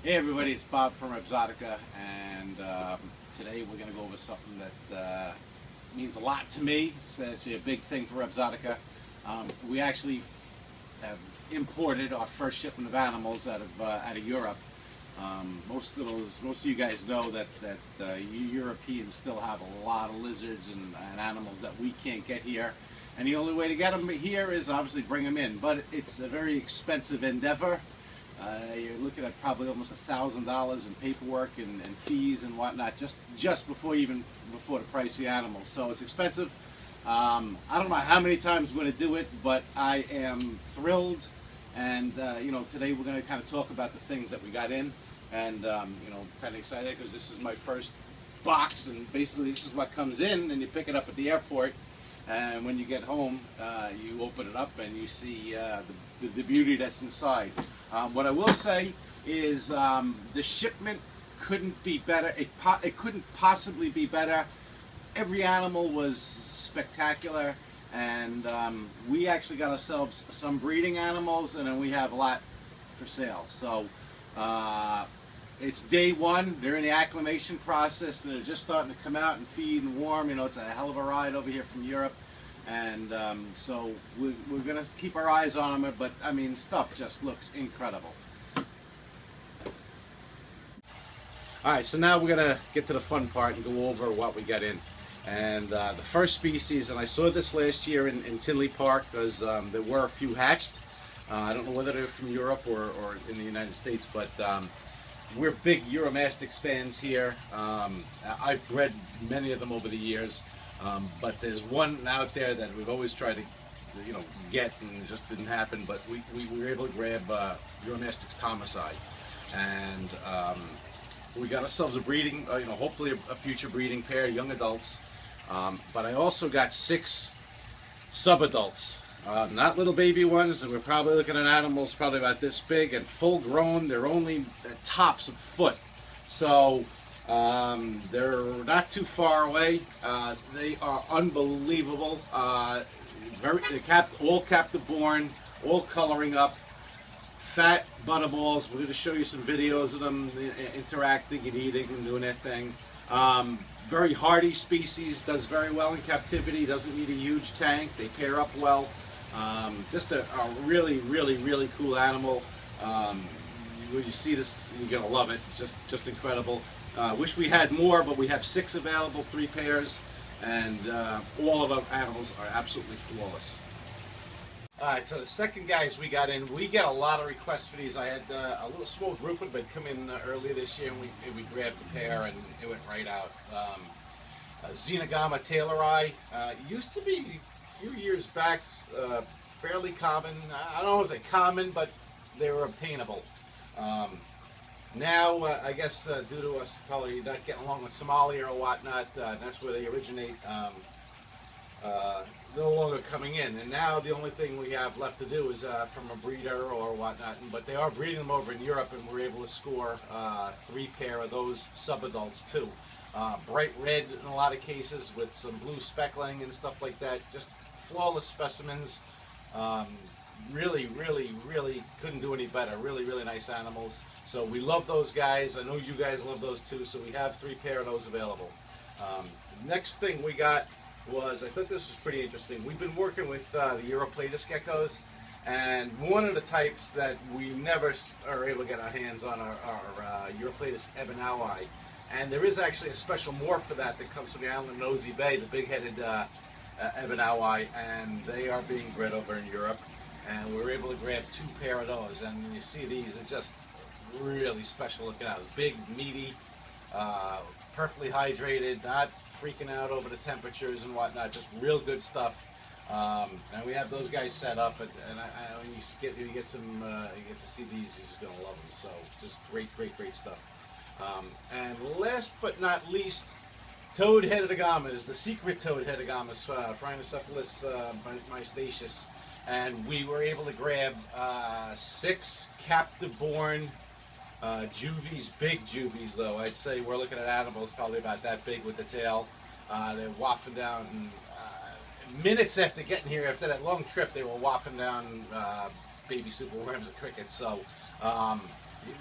Hey everybody, it's Bob from Repxotica, and today we're going to go over something that means a lot to me. It's actually a big thing for Repxotica. We actually have imported our first shipment of animals out of Europe. Most of you guys know that Europeans still have a lot of lizards and animals that we can't get here, and the only way to get them here is obviously bring them in. But it's a very expensive endeavor. You're looking at probably almost $1,000 in paperwork and fees and whatnot just before the price of the animals. So it's expensive. I don't know how many times we're going to do it, but I am thrilled. And today we're going to kind of talk about the things that we got in, and kind of excited because this is my first box, and basically this is what comes in, and you pick it up at the airport. And when you get home, you open it up and you see the beauty that's inside. What I will say is the shipment couldn't be better. It couldn't possibly be better. Every animal was spectacular, and we actually got ourselves some breeding animals, and then we have a lot for sale. So it's day one. They're in the acclimation process, and they're just starting to come out and feed and warm. It's a hell of a ride over here from Europe, and so we're gonna keep our eyes on them. But I mean, stuff just looks incredible. All right, so now we're gonna get to the fun part and go over what we got in. And the first species, and I saw this last year in Tinley Park, because there were a few hatched. I don't know whether they're from Europe or in the United States, but we're big Uromastyx fans here. I've bred many of them over the years, but there's one out there that we've always tried to, get, and it just didn't happen. But we were able to grab Uromastyx Thomasi, and we got ourselves a breeding, hopefully a future breeding pair, young adults. But I also got 6 sub-adults. Not little baby ones, and we're probably looking at animals probably about this big and full grown. They're only at tops of a foot, so they're not too far away. They are unbelievable. They're all captive born, all coloring up, fat butterballs. We're going to show you some videos of them interacting and eating and doing their thing. Very hardy species, does very well in captivity, doesn't need a huge tank. They pair up well. Just a really, really, really cool animal. When you see this, you're gonna love it. Just incredible. Wish we had more, but we have 6 available, 3 pairs, and all of our animals are absolutely flawless. All right, so the second guys we got in, we get a lot of requests for these. I had a little small group of them come in earlier this year, and we grabbed the pair, and it went right out. Agamas Taylori used to be, a few years back, fairly common. I don't want to say common, but they were obtainable. Now, I guess due to us probably not getting along with Somalia or whatnot, that's where they originate, no longer coming in. And now the only thing we have left to do is from a breeder or whatnot. But they are breeding them over in Europe, and we're able to score 3 pair of those sub-adults too. Bright red in a lot of cases with some blue speckling and stuff like that. Just flawless specimens. Really, really, really couldn't do any better. Really, really nice animals. So we love those guys. I know you guys love those too. So we have 3 pair of those available. Next thing we got was, I thought this was pretty interesting. We've been working with the Uromastyx geckos, and one of the types that we never are able to get our hands on are Uromastyx Ebanaui. And there is actually a special morph for that comes from the island of Nosy Bay, the big-headed Ebanaui, and they are being bred over in Europe. And we were able to grab 2 pair of those, and when you see these, it's just really special looking out. It's big, meaty, perfectly hydrated, not freaking out over the temperatures and whatnot, just real good stuff. And we have those guys set up, and when you get to see these, you're just gonna love them. So just great, great, great stuff. And last but not least, toad-headed Agamas, the secret toad-headed Agamas, Phrynocephalus mystaceus. And we were able to grab 6 captive-born juvies, big juvies though. I'd say we're looking at animals probably about that big with the tail. They're wafting down minutes after getting here, after that long trip. They were wafting down baby superworms and crickets. So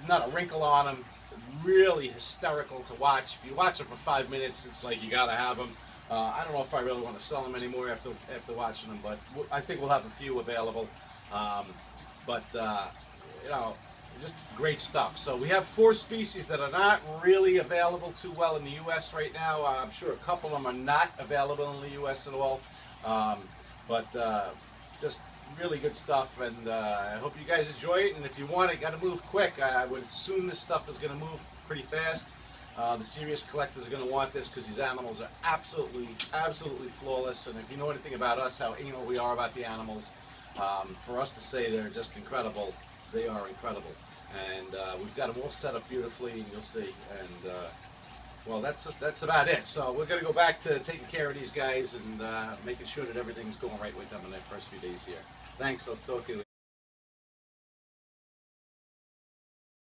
not a wrinkle on them. Really hysterical to watch. If you watch them for 5 minutes, it's like you gotta have them. I don't know if I really want to sell them anymore after watching them, but I think we'll have a few available. You know, just great stuff. So we have 4 species that are not really available too well in the U.S. right now. I'm sure a couple of them are not available in the U.S. at all. Just really good stuff, and I hope you guys enjoy it. And if you want it, got to move quick. I would assume this stuff is going to move pretty fast. The serious collectors are going to want this because these animals are absolutely flawless. And if you know anything about us, how anal we are about the animals, for us to say they're just incredible, they are incredible. And we've got them all set up beautifully, and you'll see. And well, that's about it. So we're going to go back to taking care of these guys and making sure that everything's going right with them in their first few days here. Thanks. I'll talk to you later.